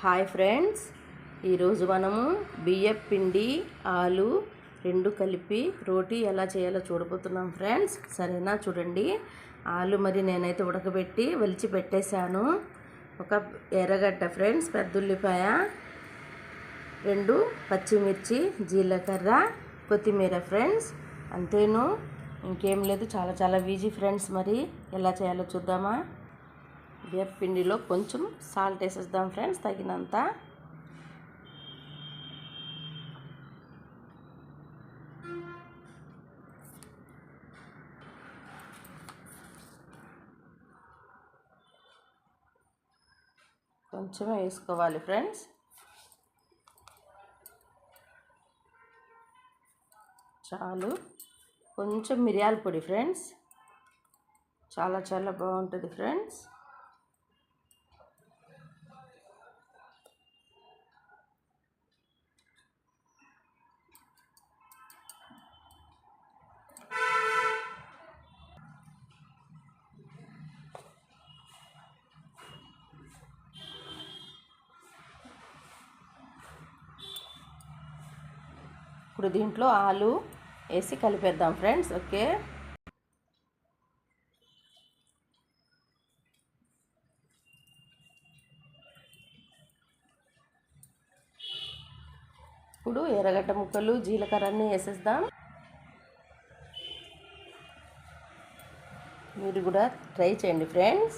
Hi friends, ఈరోజు మనము బియ్యం పిండి ఆలు రెండు కలిపి రోటీ ఎలా చేయాలో చూడబోతున్నాం ఫ్రెండ్స్. సరేనా? చూడండి, ఆలు మరి నేనైతే ఉడకబెట్టి ఒలిచి పెట్టేశాను. ఒక ఎర్రగడ్డ ఫ్రెండ్స్, పెద్ద ఉల్లిపాయ, 2 పచ్చిమిర్చి, జీలకర్ర, కొత్తిమీర ఫ్రెండ్స్. అంతేను, ఇంకేం లేదు. చాలా చాలా ఈజీ ఫ్రెండ్స్. మరి ఎలా చేయాలో చూద్దామా? బియ్యం పిండిలో కొంచెం సాల్ట్ వేసేద్దాం ఫ్రెండ్స్, తగినంత. కొంచెం వేసుకోవాలి ఫ్రెండ్స్. చాలు. కొంచెం మిరియాల పొడి ఫ్రెండ్స్, చాలా చాలా బాగుంటుంది ఫ్రెండ్స్. ఇప్పుడు దీంట్లో ఆలు వేసి కలిపేద్దాం ఫ్రెండ్స్. ఓకే, ఇప్పుడు ఎర్రగడ్డ ముక్కలు, జీలకర్ర అన్నీ వేసేద్దాం. మీరు కూడా ట్రై చేయండి ఫ్రెండ్స్.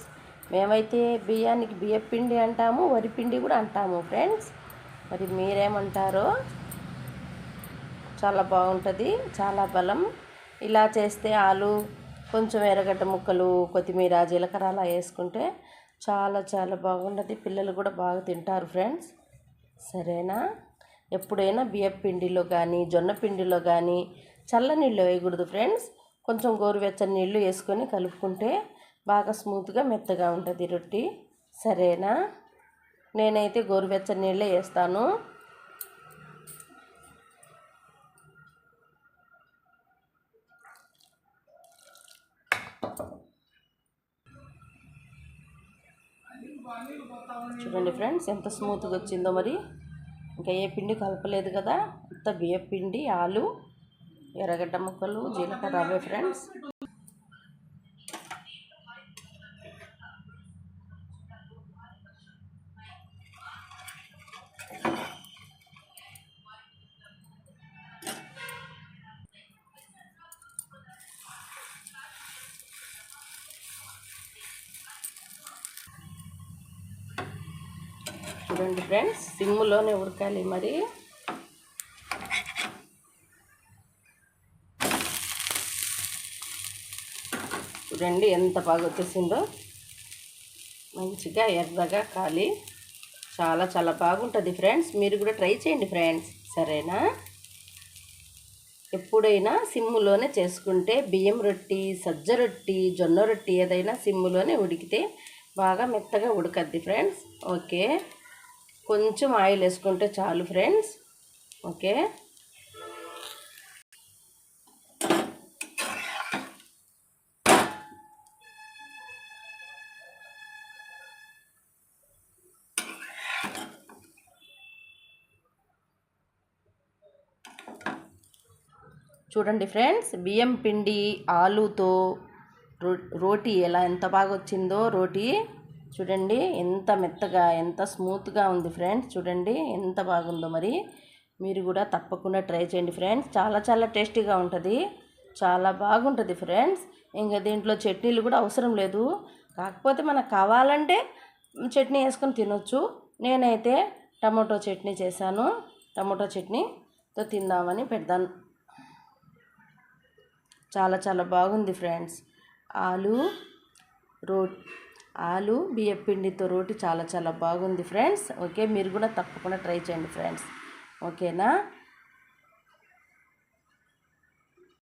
మేమైతే బియ్యానికి బియ్యం పిండి అంటాము, వరి పిండి కూడా అంటాము ఫ్రెండ్స్. మరి మీరేమంటారో? చాలా బాగుంటుంది, చాలా బలం. ఇలా చేస్తే ఆలు, కొంచెం ఎర్రగడ్డ ముక్కలు, కొత్తిమీర, జీలకర్ర అలా వేసుకుంటే చాలా చాలా బాగుంటుంది. పిల్లలు కూడా బాగా తింటారు ఫ్రెండ్స్. సరేనా? ఎప్పుడైనా బియ్యం పిండిలో కానీ జొన్న పిండిలో కానీ చల్లనీళ్ళు వేయకూడదు ఫ్రెండ్స్. కొంచెం గోరువెచ్చని నీళ్ళు వేసుకొని కలుపుకుంటే బాగా స్మూత్గా మెత్తగా ఉంటుంది రొట్టి. సరేనా? నేనైతే గోరువెచ్చని నీళ్ళే వేస్తాను. చూడండి ఫ్రెండ్స్, ఎంత స్మూత్గా వచ్చిందో. మరి ఇంకా ఏ పిండి కలపలేదు కదా, అంత బియ్యం పిండి, ఆలు, ఎర్రగడ్డ ముక్కలు, జీలకర్ర అవే ఫ్రెండ్స్. చూడండి ఫ్రెండ్స్, సిమ్లోనే ఉడకాలి. మరి చూడండి ఎంత బాగా వచ్చేసిందో. మంచిగా ఎర్రగా కాలి చాలా చాలా బాగుంటుంది ఫ్రెండ్స్. మీరు కూడా ట్రై చేయండి ఫ్రెండ్స్. సరేనా? ఎప్పుడైనా సిమ్ములోనే చేసుకుంటే బియ్యం రొట్టి, సజ్జ రొట్టి, జొన్న రొట్టి ఏదైనా సిమ్ములోనే ఉడికితే బాగా మెత్తగా ఉడకద్ది ఫ్రెండ్స్. ఓకే, కొంచెం ఆయిల్ వేసుకుంటే చాలు ఫ్రెండ్స్. ఓకే, చూడండి ఫ్రెండ్స్, బియ్యం పిండి ఆలుతో రోటీ ఎంత బాగా వచ్చిందో. రోటీ చూడండి ఎంత మెత్తగా, ఎంత స్మూత్గా ఉంది ఫ్రెండ్స్. చూడండి ఎంత బాగుందో. మరి మీరు కూడా తప్పకుండా ట్రై చేయండి ఫ్రెండ్స్. చాలా చాలా టేస్టీగా ఉంటుంది, చాలా బాగుంటుంది ఫ్రెండ్స్. ఇంకా దీంట్లో చట్నీలు కూడా అవసరం లేదు. కాకపోతే మనకు కావాలంటే చట్నీ వేసుకొని తినొచ్చు. నేనైతే టమాటో చట్నీ చేశాను. టమాటో చట్నీతో తిందామని పెడతాను. చాలా చాలా బాగుంది ఫ్రెండ్స్. ఆలు బియ్యం పిండితో రోటీ చాలా చాలా బాగుంది ఫ్రెండ్స్. ఓకే, మీరు కూడా తప్పకుండా ట్రై చేయండి ఫ్రెండ్స్. ఓకేనా?